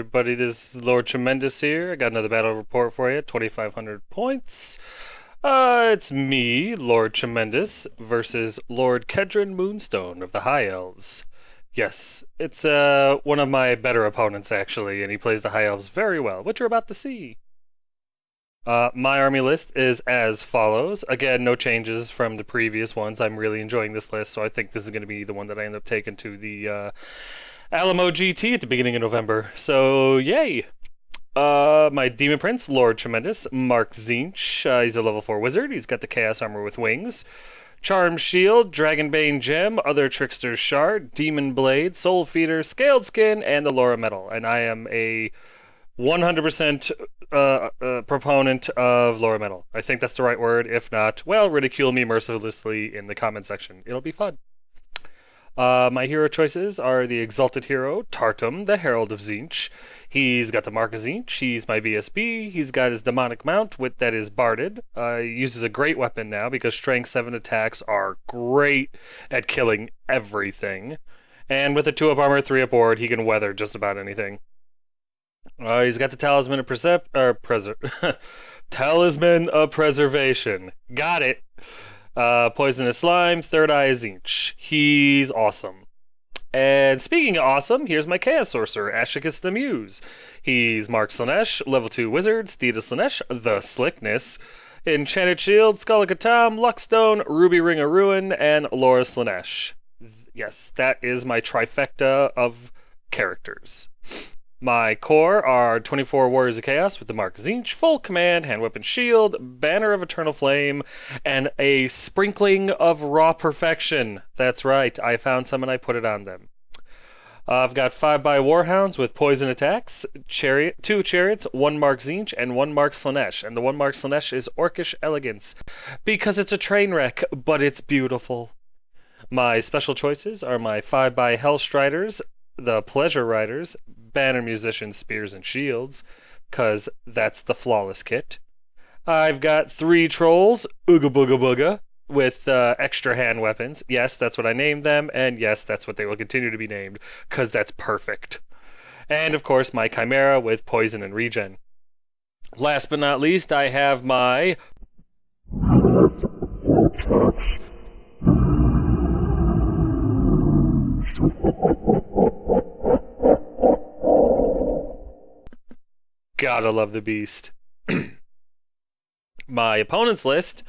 everybody, this is Lord Tremendous here. I got another battle report for you, 2,500 points. It's me, Lord Tremendous, versus Lord Kedron Moonstone of the High Elves. Yes, it's one of my better opponents, actually, and he plays the High Elves very well, which you're about to see. My army list is as follows. Again, no changes from the previous ones. I'm really enjoying this list, so I think this is going to be the one that I end up taking to the Alamo GT at the beginning of November. So, yay! My Demon Prince, Lord Tremendous, Mark Zinch. He's a level 4 wizard. He's got the Chaos Armor with wings. Charm Shield, Dragonbane Gem, Other Trickster's Shard, Demon Blade, Soul Feeder, Scaled Skin, and the Laura Medal. And I am a 100% proponent of Laura Medal. I think that's the right word. If not, well, ridicule me mercilessly in the comment section. It'll be fun. My hero choices are the Exalted Hero, Tartum, the Herald of Zinch. He's got the Mark of Zinch. He's my BSB. He's got his Demonic Mount that is barded. He uses a great weapon now because Strength 7 attacks are great at killing everything. And with a 2-up armor, 3-up ward, he can weather just about anything. He's got the Talisman of Talisman of Preservation. Got it. Poisonous Slime, Third Eye Zinch. He's awesome. And speaking of awesome, here's my Chaos Sorcerer, Ashicus the Muse. He's Mark Slanesh, level 2 wizard, Steed of Slanesh, the Slickness, Enchanted Shield, Skull of Katam, Luckstone, Ruby Ring of Ruin, and Laura Slanesh. Yes, that is my trifecta of characters. My core are 24 Warriors of Chaos with the Mark Zinch, Full Command, Hand Weapon Shield, Banner of Eternal Flame, and a sprinkling of Raw Perfection. That's right, I found some and I put it on them. I've got 5 by Warhounds with poison attacks, 2 Chariots, 1 Mark Zinch, and 1 Mark Slanesh. And the 1 Mark Slanesh is Orcish Elegance, because it's a train wreck, but it's beautiful. My special choices are my 5 by Hellstriders, the Pleasure Riders, Banner Musicians, Spears, and Shields, because that's the flawless kit. I've got 3 Trolls, Ooga Booga Booga, with extra hand weapons. Yes, that's what I named them, and yes, that's what they will continue to be named, because that's perfect. And of course, my Chimera with Poison and Regen. Last but not least, I have my Gotta love the beast. My opponent's list,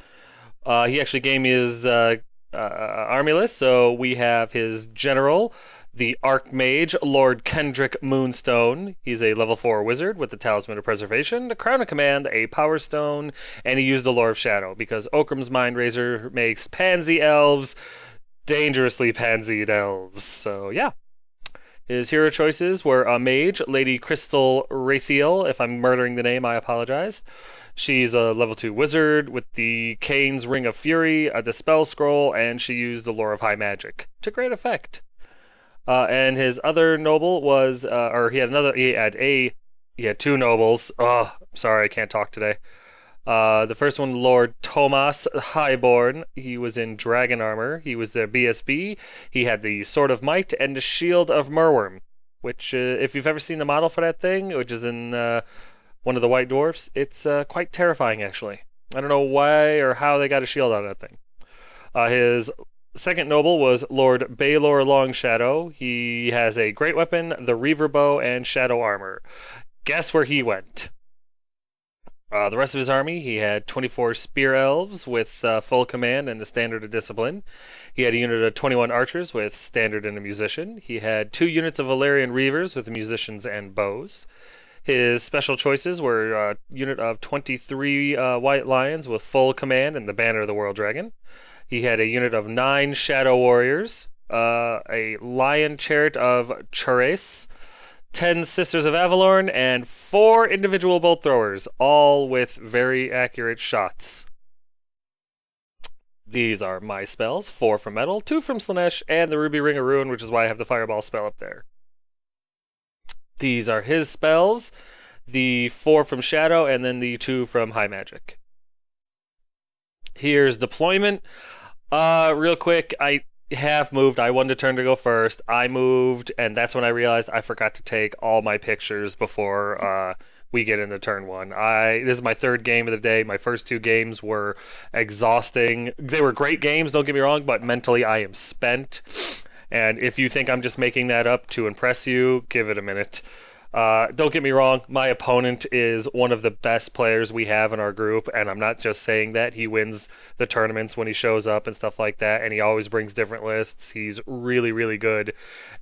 he actually gave me his army list, so we have his general, the Archmage, Lord Kendrick Moonstone. He's a level 4 wizard with the Talisman of Preservation, the Crown of Command, a Power Stone, and he used the Lore of Shadow, because Okram's Mind Razor makes pansy elves dangerously pansied elves. So, yeah. His hero choices were a mage, Lady Crystal Rathiel. If I'm murdering the name, I apologize. She's a level 2 wizard with the Kane's Ring of Fury, a Dispel Scroll, and she used the Lore of High Magic to great effect. And his other noble was, he had 2 nobles. Oh, sorry, I can't talk today. The first one, Lord Tomas Highborn. He was in dragon armor. He was the BSB. He had the Sword of Might and the Shield of Merworm, which, if you've ever seen the model for that thing, which is in one of the White Dwarfs, it's quite terrifying, actually. I don't know why or how they got a shield out of that thing. His second noble was Lord Baelor Longshadow. He has a great weapon, the Reaver Bow, and Shadow Armor. Guess where he went? The rest of his army, he had 24 Spear Elves with full command and a Standard of Discipline. He had a unit of 21 Archers with Standard and a Musician. He had 2 units of Valerian Reavers with Musicians and Bows. His special choices were a unit of 23 White Lions with full command and the Banner of the World Dragon. He had a unit of 9 Shadow Warriors, a Lion Chariot of Chares, 10 Sisters of Avalorn, and 4 individual bolt throwers, all with very accurate shots. These are my spells, 4 from Metal, 2 from Slanesh, and the Ruby Ring of Ruin, which is why I have the Fireball spell up there. These are his spells, the 4 from Shadow, and then the 2 from High Magic. Here's deployment. Real quick, half moved. I wanted a turn to go first. I moved, and that's when I realized I forgot to take all my pictures before we get into turn one. This is my third game of the day. My first two games were exhausting. They were great games, don't get me wrong, but mentally I am spent. And if you think I'm just making that up to impress you, give it a minute. Don't get me wrong, my opponent is one of the best players we have in our group, and I'm not just saying that. He wins the tournaments when he shows up and stuff like that, and he always brings different lists. He's really, really good,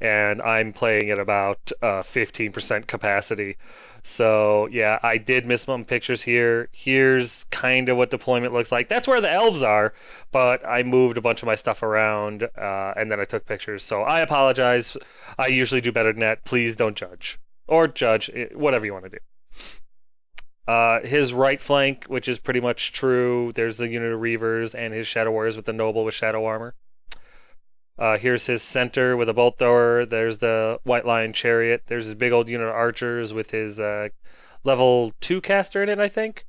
and I'm playing at about 15% capacity. So, yeah, I did miss some pictures here. Here's kind of what deployment looks like. That's where the elves are, but I moved a bunch of my stuff around, and then I took pictures. So I apologize. I usually do better than that. Please don't judge. Or judge, whatever you want to do. His right flank, which is pretty much true, there's a unit of Reavers and his Shadow Warriors with the Noble with Shadow Armor. Here's his center with a Bolt Thrower. There's the White Lion Chariot. There's his big old unit of Archers with his level 2 caster in it, I think.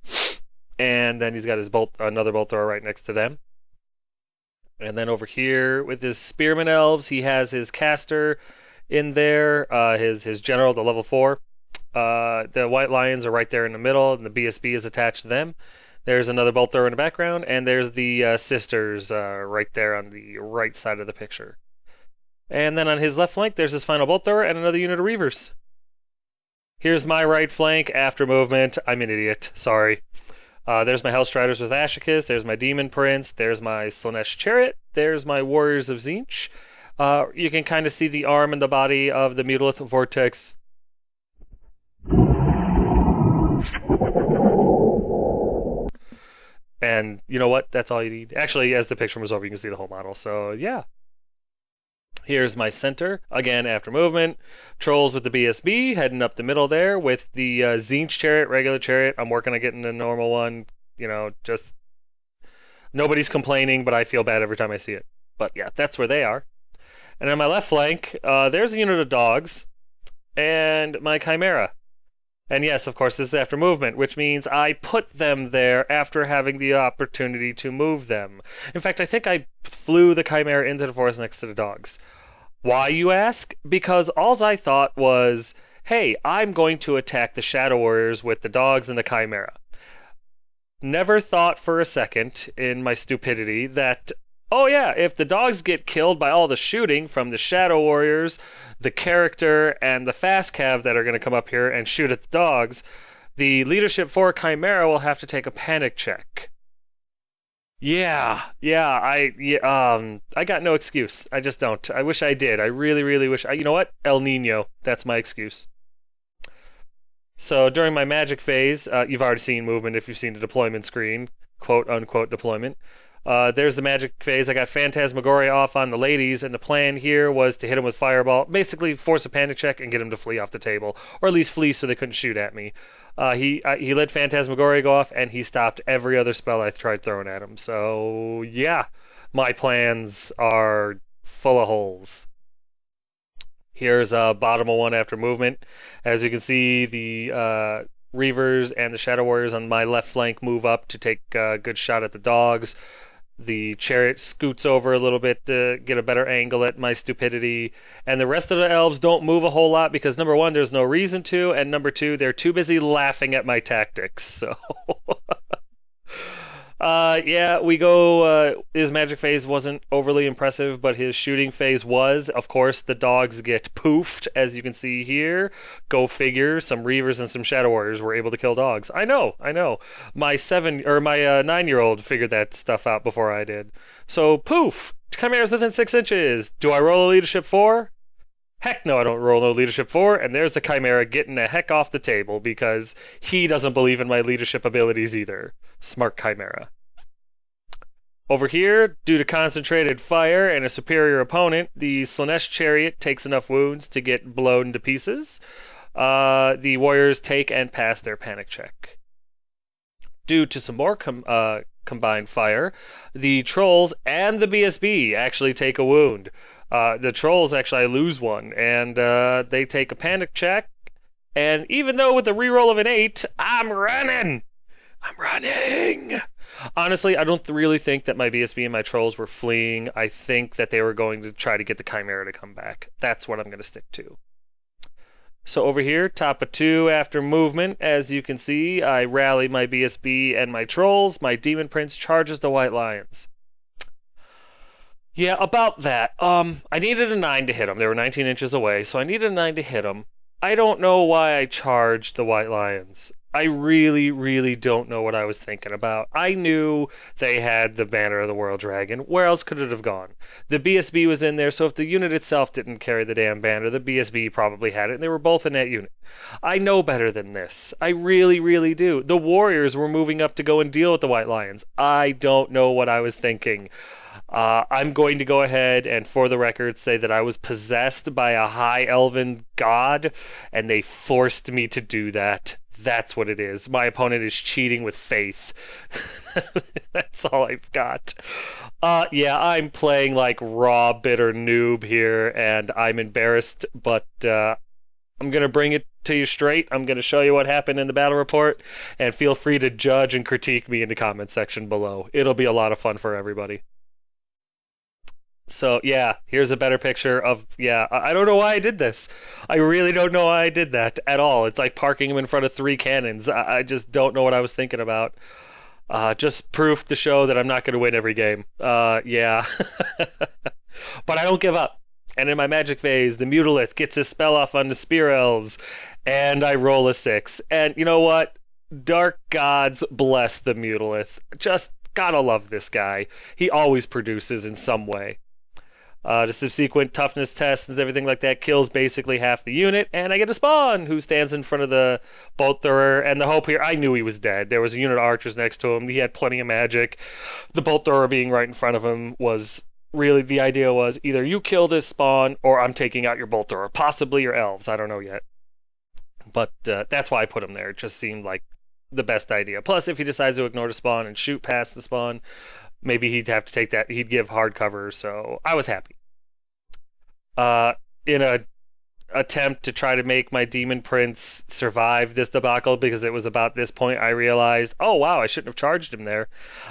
And then he's got his another Bolt Thrower right next to them. And then over here with his Spearman Elves, he has his caster in there, his general, the level 4. The White Lions are right there in the middle, and the BSB is attached to them. There's another bolt thrower in the background, and there's the sisters right there on the right side of the picture. And then on his left flank, there's his final bolt thrower and another unit of Reavers. Here's my right flank after movement. I'm an idiot. Sorry. There's my Hellstriders with Ashicus. There's my Demon Prince. There's my Slanesh Chariot. There's my Warriors of Tzeentch. You can kind of see the arm and the body of the Mutalith Vortex. And you know what? That's all you need. Actually, as the picture moves over, you can see the whole model. So, yeah. Here's my center. Again, after movement. Trolls with the BSB, heading up the middle there with the Tzeentch Chariot, regular chariot. I'm working on getting the normal one. You know, just... Nobody's complaining, but I feel bad every time I see it. But, yeah, that's where they are. And on my left flank, there's a unit of dogs and my Chimera. And yes, of course, this is after movement, which means I put them there after having the opportunity to move them. In fact, I think I flew the Chimera into the forest next to the dogs. Why, you ask? Because all I thought was, hey, I'm going to attack the Shadow Warriors with the dogs and the Chimera. Never thought for a second in my stupidity that, oh yeah, if the dogs get killed by all the shooting from the Shadow Warriors, the character, and the fast cav that are going to come up here and shoot at the dogs, the Leadership 4 Chimera will have to take a panic check. I got no excuse. I just don't. I wish I did. I really, really wish. You know what? El Nino. That's my excuse. So during my magic phase, you've already seen movement if you've seen the deployment screen, quote unquote deployment. There's the magic phase. I got Phantasmagoria off on the ladies, and the plan here was to hit them with Fireball, basically force a panic check and get them to flee off the table, or at least flee so they couldn't shoot at me. He let Phantasmagoria go off, and he stopped every other spell I tried throwing at him. So yeah, my plans are full of holes. Here's a bottom of one after movement. As you can see, the Reavers and the Shadow Warriors on my left flank move up to take a good shot at the dogs. The chariot scoots over a little bit to get a better angle at my stupidity. And the rest of the elves don't move a whole lot because, number one, there's no reason to, and number two, they're too busy laughing at my tactics. So, his magic phase wasn't overly impressive, but his shooting phase was. Of course, the dogs get poofed, as you can see here. Go figure, some Reavers and some Shadow Warriors were able to kill dogs. I know. My 9-year-old figured that stuff out before I did. So, poof! Chimera's within 6 inches. Do I roll a leadership 4? Heck no, I don't roll no leadership 4, and there's the Chimera getting the heck off the table because he doesn't believe in my leadership abilities either. Smart Chimera. Over here, due to concentrated fire and a superior opponent, the Slanesh Chariot takes enough wounds to get blown to pieces. The Warriors take and pass their panic check. Due to some more combined fire, the Trolls and the BSB actually take a wound. The Trolls actually lose one, and they take a panic check. And even though with a reroll of an 8, I'm running! Honestly, I don't really think that my BSB and my trolls were fleeing. I think that they were going to try to get the Chimera to come back. That's what I'm going to stick to. So over here, top of 2 after movement, as you can see, I rally my BSB and my trolls. My Demon Prince charges the White Lions. Yeah, about that. I needed a 9 to hit them. They were 19 inches away, so I needed a 9 to hit them. I don't know why I charged the White Lions. I really, really don't know what I was thinking about. I knew they had the Banner of the World Dragon. Where else could it have gone? The BSB was in there, so if the unit itself didn't carry the damn banner, the BSB probably had it, and they were both in that unit. I know better than this. I really, really do. The Warriors were moving up to go and deal with the White Lions. I don't know what I was thinking. I'm going to go ahead and, for the record, say that I was possessed by a high elven god, and they forced me to do that. That's what it is. My opponent is cheating with faith. That's all I've got. Yeah, I'm playing like raw, bitter noob here, and I'm embarrassed, but I'm going to bring it to you straight. I'm going to show you what happened in the battle report, and feel free to judge and critique me in the comment section below. It'll be a lot of fun for everybody. So yeah, here's a better picture of, yeah, I don't know why I did this. I really don't know why I did that at all. It's like parking him in front of 3 cannons. I just don't know what I was thinking about. Just proof to show that I'm not going to win every game. Yeah. But I don't give up. And in my magic phase, the Mutalith gets his spell off on the Spear Elves, and I roll a 6. And you know what? Dark gods bless the Mutalith. Just gotta love this guy. He always produces in some way. The subsequent toughness tests and everything like that kills basically half the unit, and I get a spawn who stands in front of the bolt thrower. And the hope here, I knew he was dead. There was a unit of archers next to him. He had plenty of magic. The bolt thrower being right in front of him was really, the idea was either you kill this spawn or I'm taking out your bolt thrower, possibly your elves. I don't know yet. But that's why I put him there. It just seemed like the best idea. Plus, if he decides to ignore the spawn and shoot past the spawn, maybe he'd have to take that. He'd give hard cover, so I was happy. In a attempt to try to make my Demon Prince survive this debacle, because it was about this point I realized, oh wow, I shouldn't have charged him there.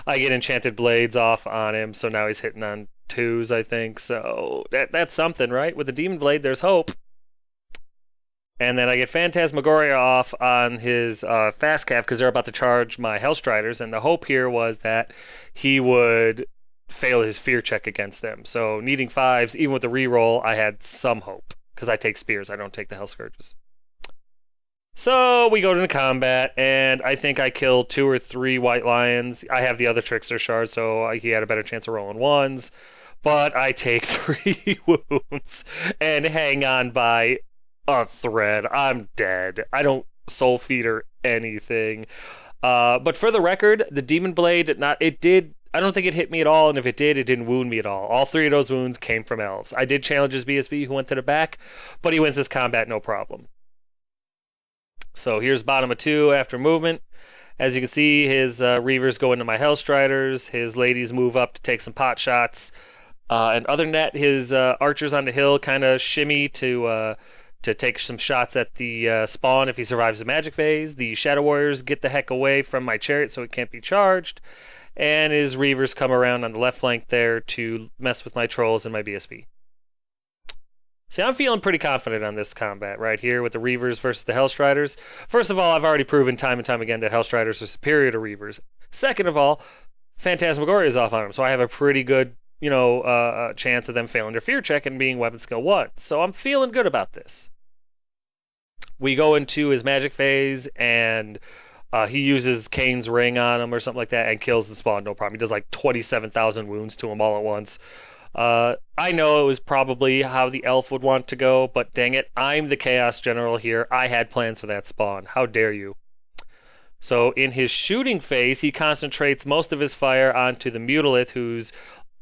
I get Enchanted Blades off on him, so now he's hitting on 2s, I think. So that's something, right? With the Demon Blade, there's hope. And then I get Phantasmagoria off on his fast cap because they're about to charge my Hellstriders, and the hope here was that he would fail his fear check against them. So needing 5s, even with the reroll, I had some hope because I take spears, I don't take the Hell Scourges. So we go to the combat, and I think I killed 2 or 3 White Lions. I have the other Trickster Shard, so he had a better chance of rolling 1s. But I take 3 wounds and hang on by a thread. I'm dead. I don't soul feed or anything. But for the record, the Demon Blade, I don't think it hit me at all, and if it did, it didn't wound me at all. All 3 of those wounds came from Elves. I did challenge his BSB, who went to the back, but he wins this combat no problem. So here's bottom of 2 after movement. As you can see, his Reavers go into my Hellstriders. His ladies move up to take some pot shots. And other than that, his archers on the hill kind of shimmy to take some shots at the spawn if he survives the magic phase. The Shadow Warriors get the heck away from my chariot so it can't be charged. And his Reavers come around on the left flank there to mess with my trolls and my BSB. See, I'm feeling pretty confident on this combat right here with the Reavers versus the Hellstriders. First of all, I've already proven time and time again that Hellstriders are superior to Reavers. Second of all, Phantasmagoria is off on them, so I have a pretty good, chance of them failing their fear check and being weapon skill 1. So I'm feeling good about this. We go into his magic phase, and he uses Kane's Ring on him or something like that and kills the spawn, no problem. He does like 27,000 wounds to him all at once. I know it was probably how the elf would want to go, but dang it, I'm the Chaos General here. I had plans for that spawn. How dare you? So in his shooting phase, he concentrates most of his fire onto the Mutalith, who's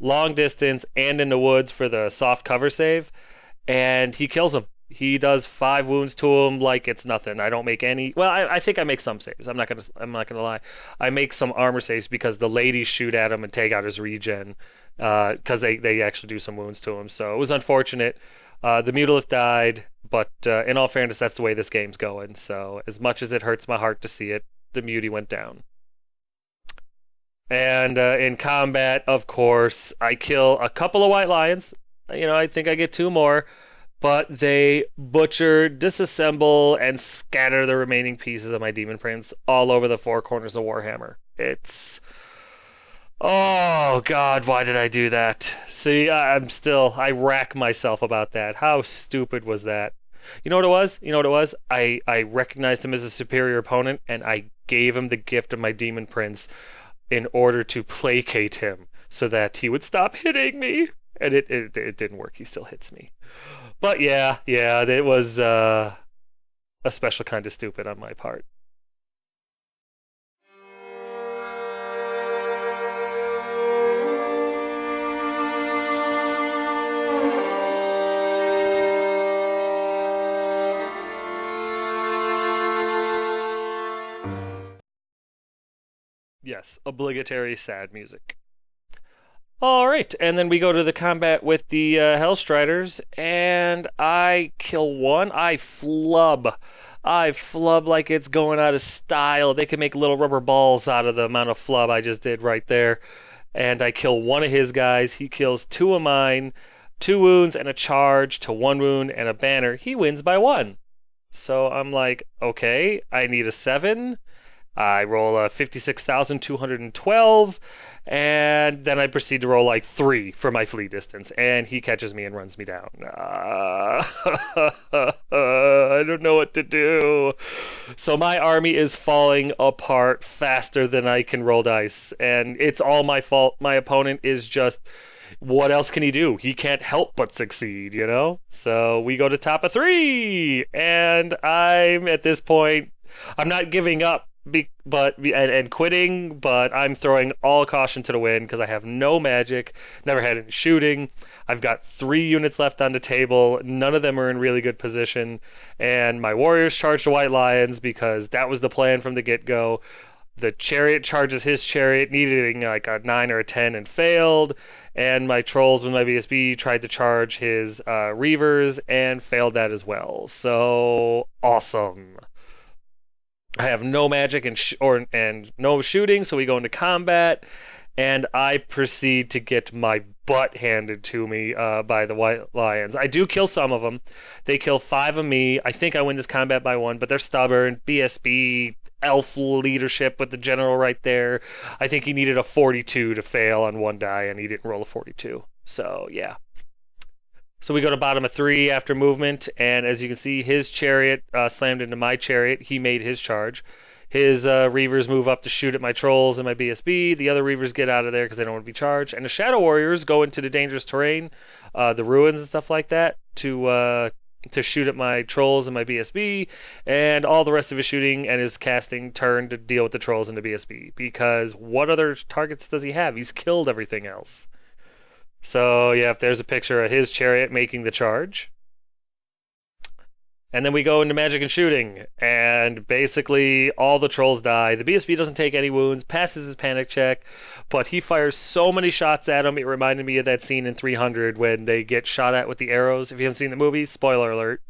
long distance and in the woods for the soft cover save, and he kills him. He does 5 wounds to him like it's nothing. I don't make any. Well, I think I make some saves. I'm not gonna lie. I make some armor saves because the ladies shoot at him and take out his regen, because they actually do some wounds to him. So it was unfortunate. The Mutalith died, but in all fairness, that's the way this game's going. So as much as it hurts my heart to see it, the Muty went down. And in combat, of course, I kill a couple of white lions. I think I get two more, but they butcher, disassemble, and scatter the remaining pieces of my demon prince all over the four corners of Warhammer. It's Oh God, why did I do that? See, I rack myself about that. How stupid was that? You know what it was? You know what it was? I recognized him as a superior opponent, and I gave him the gift of my demon prince in order to placate him so that he would stop hitting me. And it didn't work. He still hits me. But yeah, it was a special kind of stupid on my part. Yes, obligatory sad music. All right, and then we go to the combat with the Hellstriders, and I kill one. I flub like it's going out of style. They can make little rubber balls out of the amount of flub I just did right there. And I kill one of his guys. He kills two of mine, two wounds and a charge to one wound and a banner. He wins by one. So I'm like, okay, I need a seven. I roll a 56,212, and then I proceed to roll like three for my flee distance, and he catches me and runs me down. I don't know what to do. So my army is falling apart faster than I can roll dice, and it's all my fault. My opponent is just, what else can he do? He can't help but succeed, you know? So we go to top of three, and I'm at this point, I'm not giving up and quitting, but I'm throwing all caution to the wind because I have no magic, never had any shooting. I've got 3 units left on the table. None of them are in really good position, and my warriors charge the white lions because that was the plan from the get-go. The chariot charges his chariot, needing like a 9 or a 10 and failed. And my trolls with my BSB tried to charge his reavers and failed that as well. So awesome. I have no magic and no shooting, so we go into combat, and I proceed to get my butt handed to me by the White Lions. I do kill some of them. They kill 5 of me. I think I win this combat by 1, but they're stubborn. BSB, elf leadership with the general right there. I think he needed a 42 to fail on 1 die, and he didn't roll a 42. So, yeah. So we go to bottom of 3 after movement, and as you can see, his chariot slammed into my chariot. He made his charge. His reavers move up to shoot at my trolls and my BSB. The other reavers get out of there because they don't want to be charged. And the shadow warriors go into the dangerous terrain, the ruins and stuff like that, to shoot at my trolls and my BSB. And all the rest of his shooting and his casting turn to deal with the trolls and the BSB. Because what other targets does he have? He's killed everything else. So, yeah, if there's a picture of his chariot making the charge. And then we go into magic and shooting, and basically all the trolls die. The BSB doesn't take any wounds, passes his panic check, but he fires so many shots at him, it reminded me of that scene in 300 when they get shot at with the arrows. If you haven't seen the movie, spoiler alert.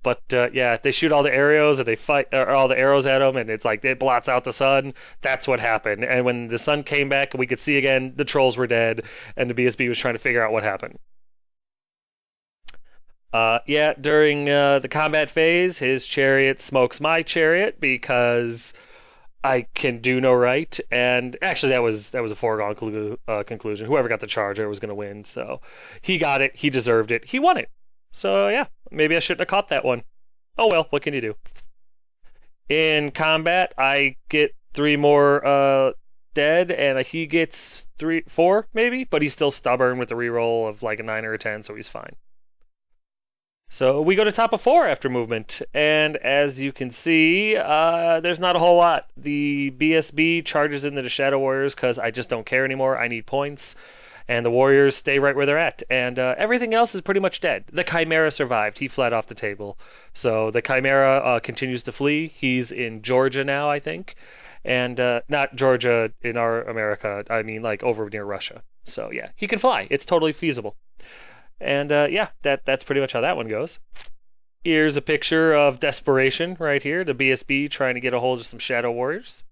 But yeah, they shoot all the arrows and they fight all the arrows at them, and it's like it blots out the sun. That's what happened. And when the sun came back and we could see again, the trolls were dead, and the BSB was trying to figure out what happened. Yeah, during the combat phase, his chariot smokes my chariot because I can do no right. And actually, that was a foregone conclusion. Whoever got the charger was going to win. So he got it. He deserved it. He won it. So yeah, maybe I shouldn't have caught that one. Oh well, what can you do? In combat, I get 3 more dead, and he gets 4 maybe, but he's still stubborn with the reroll of like a 9 or a 10, so he's fine. So we go to top of 4 after movement, and as you can see, there's not a whole lot. The BSB charges into the Shadow Warriors because I just don't care anymore. I need points, and the Warriors stay right where they're at, and everything else is pretty much dead. The Chimera survived. He fled off the table. So the Chimera continues to flee. He's in Georgia now, I think, and not Georgia in our America. I mean, like over near Russia. So yeah, he can fly. It's totally feasible. And yeah, that's pretty much how that one goes. Here's a picture of desperation right here. The BSB trying to get a hold of some Shadow Warriors.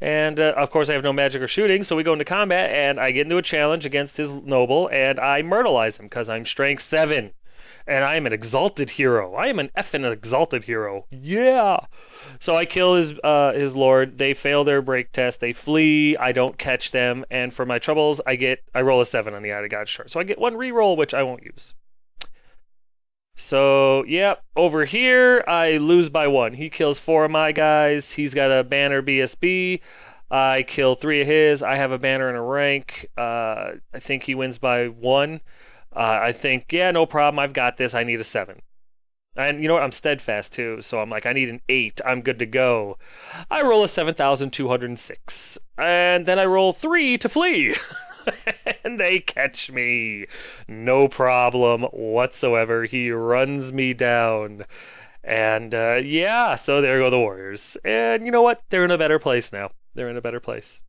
And of course, I have no magic or shooting, so we go into combat, and I get into a challenge against his noble, and I myrtleize him because I'm strength 7. And I am an exalted hero. I am an effing exalted hero. Yeah. So I kill his lord. They fail their break test. They flee. I don't catch them. And for my troubles, I roll a 7 on the Eye of God chart. So I get one reroll, which I won't use. So, yeah, over here, I lose by 1. He kills 4 of my guys. He's got a banner BSB. I kill 3 of his. I have a banner and a rank. I think he wins by 1. I think, yeah, no problem. I've got this. I need a 7. And you know what? I'm steadfast too. So I'm like, I need an 8. I'm good to go. I roll a 7,206. And then I roll 3 to flee. And they catch me. No problem whatsoever. He runs me down. And yeah, so there go the Warriors. And you know what? They're in a better place now. They're in a better place.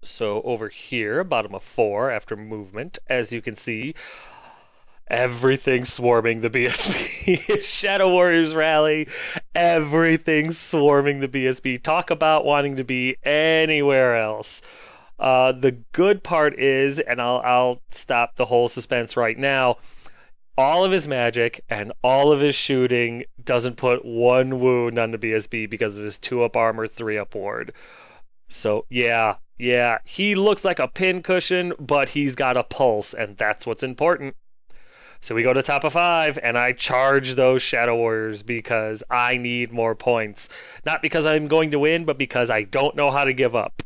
So over here, bottom of 4 after movement, as you can see, everything's swarming the BSB. It's Shadow Warriors Rally. Everything's swarming the BSB. Talk about wanting to be anywhere else. The good part is, and I'll stop the whole suspense right now, all of his magic and all of his shooting doesn't put 1 wound on the BSB because of his 2-up armor, 3-up ward. So yeah, he looks like a pincushion, but he's got a pulse, and that's what's important. So we go to top of 5, and I charge those Shadow Warriors because I need more points. Not because I'm going to win, but because I don't know how to give up.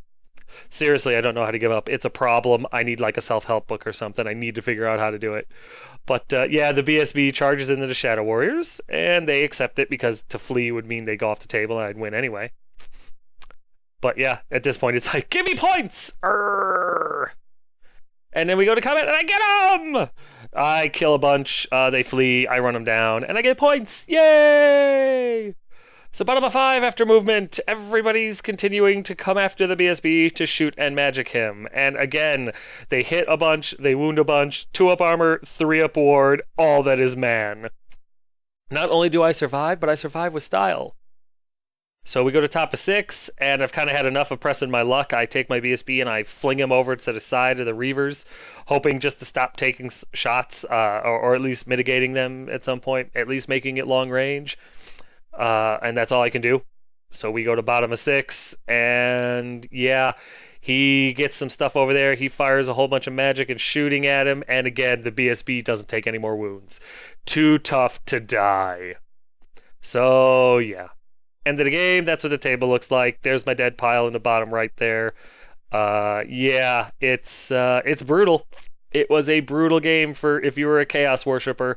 Seriously, I don't know how to give up. It's a problem. I need like a self-help book or something. I need to figure out how to do it. But yeah, the BSB charges into the Shadow Warriors, and they accept it because to flee would mean they go off the table and I'd win anyway. But yeah, at this point, it's like, give me points! Arrgh! And then we go to combat, and I get them! I kill a bunch, they flee, I run them down, and I get points! Yay! So bottom of 5 after movement, everybody's continuing to come after the BSB to shoot and magic him. And again, they hit a bunch, they wound a bunch, 2-up armor, 3-up ward, all that is man. Not only do I survive, but I survive with style. So we go to top of 6, and I've kind of had enough of pressing my luck. I take my BSB and I fling him over to the side of the Reavers, hoping just to stop taking shots, or at least mitigating them at some point, at least making it long range. And that's all I can do. So we go to bottom of 6, and yeah, he gets some stuff over there. He fires a whole bunch of magic and shooting at him, and again, the BSB doesn't take any more wounds. Too tough to die. So yeah. End of the game, that's what the table looks like. There's my dead pile in the bottom right there. Yeah, it's brutal. It was a brutal game for if you were a Chaos Worshipper.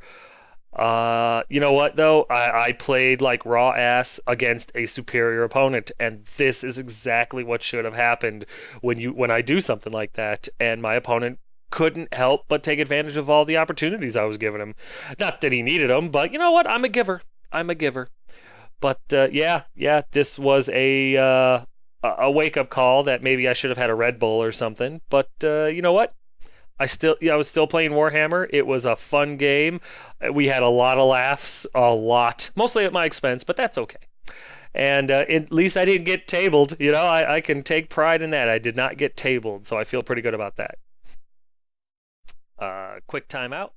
You know what though? I played like raw ass against a superior opponent, and this is exactly what should have happened when I do something like that, and my opponent couldn't help but take advantage of all the opportunities I was giving him. Not that he needed them, but you know what? I'm a giver. I'm a giver. But yeah, this was a wake-up call that maybe I should have had a Red Bull or something. But you know what? I was still playing Warhammer. It was a fun game. We had a lot of laughs, a lot, mostly at my expense, but that's okay. And at least I didn't get tabled. You know, I can take pride in that. I did not get tabled, so I feel pretty good about that. Quick timeout.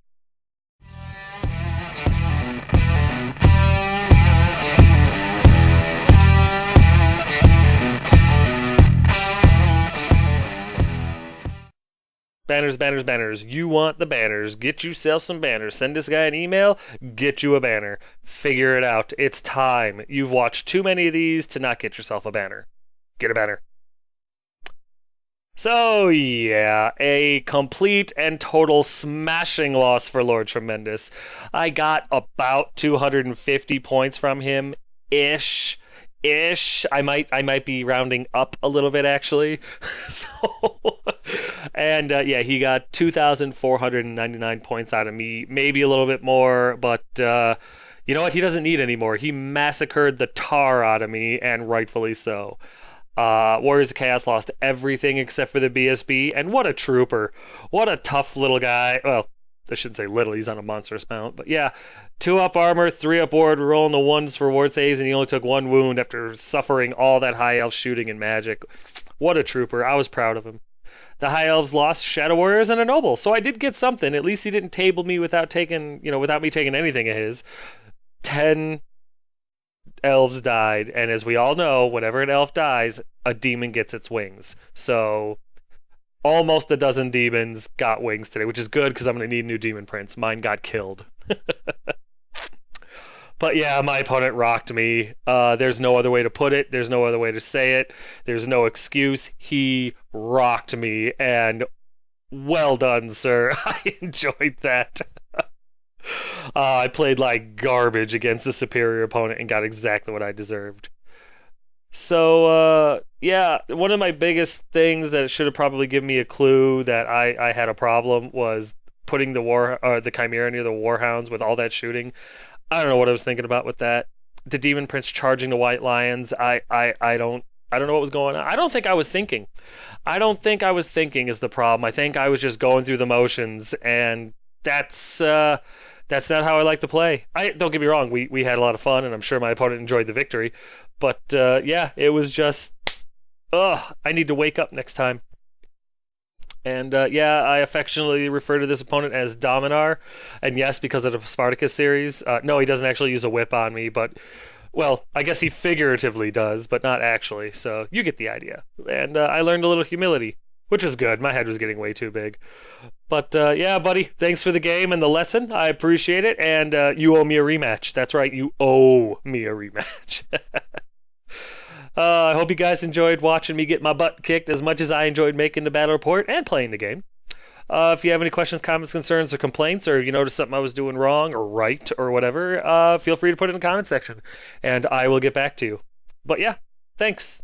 Banners, banners, banners. You want the banners. Get yourself some banners. Send this guy an email. Get you a banner. Figure it out. It's time. You've watched too many of these to not get yourself a banner. Get a banner. So, yeah, a complete and total smashing loss for Lord Tremendous. I got about 250 points from him, ish. I might be rounding up a little bit actually. So, and yeah, he got 2,499 points out of me, maybe a little bit more, but you know what? He doesn't need any more. He massacred the tar out of me, and rightfully so. Warriors of Chaos lost everything except for the BSB, and what a trooper. What a tough little guy. Well, I shouldn't say little, he's on a monstrous mount. But yeah, 2-up armor, 3-up ward, rolling the 1s for ward saves, and he only took 1 wound after suffering all that high elf shooting and magic. What a trooper. I was proud of him. The high elves lost Shadow Warriors and a noble, so I did get something. At least he didn't table me without without me taking anything of his. 10 elves died, and as we all know, whenever an elf dies, a demon gets its wings. So almost a dozen demons got wings today, which is good because I'm going to need new demon prints. Mine got killed. But yeah, my opponent rocked me. There's no other way to put it. There's no other way to say it. There's no excuse. He rocked me, and well done, sir. I enjoyed that. I played like garbage against a superior opponent and got exactly what I deserved. So, yeah, one of my biggest things that should have probably given me a clue that I had a problem was putting the Chimera near the Warhounds with all that shooting. I don't know what I was thinking about with that. The Demon Prince charging the White Lions. I don't know what was going on. I don't think I was thinking. I don't think I was thinking is the problem. I think I was just going through the motions, and that's not how I like to play. Don't get me wrong. We had a lot of fun, and I'm sure my opponent enjoyed the victory. But yeah, it was just, I need to wake up next time. And yeah, I affectionately refer to this opponent as Dominar. And yes, because of the Spartacus series. No, he doesn't actually use a whip on me, but, well, I guess he figuratively does, but not actually. So you get the idea. And I learned a little humility, which was good. My head was getting way too big. But yeah, buddy, thanks for the game and the lesson. I appreciate it. And you owe me a rematch. That's right, you owe me a rematch. I hope you guys enjoyed watching me get my butt kicked as much as I enjoyed making the battle report and playing the game. If you have any questions, comments, concerns, or complaints, or you notice something I was doing wrong or right or whatever, feel free to put it in the comment section, and I will get back to you. But yeah, thanks.